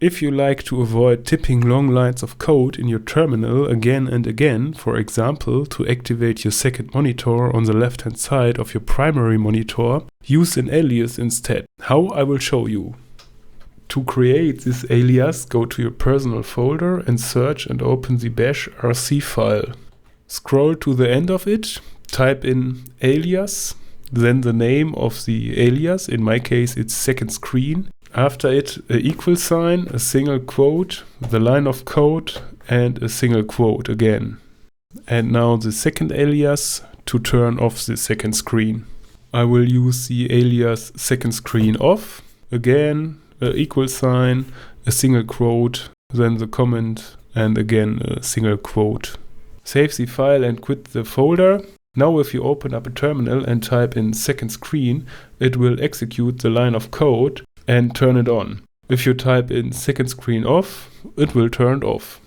If you like to avoid typing long lines of code in your terminal again and again, for example, to activate your second monitor on the left-hand side of your primary monitor, use an alias instead. How? I will show you. To create this alias, go to your personal folder and search and open the bashrc file. Scroll to the end of it, type in alias, then the name of the alias, in my case it's second screen. After it, a equal sign, a single quote, the line of code, and a single quote again. And now the second alias to turn off the second screen. I will use the alias second screen off. Again, a equal sign, a single quote, then the comment, and again a single quote. Save the file and quit the folder. Now if you open up a terminal and type in second screen, it will execute the line of code and turn it on. If you type in second screen off, it will turn it off.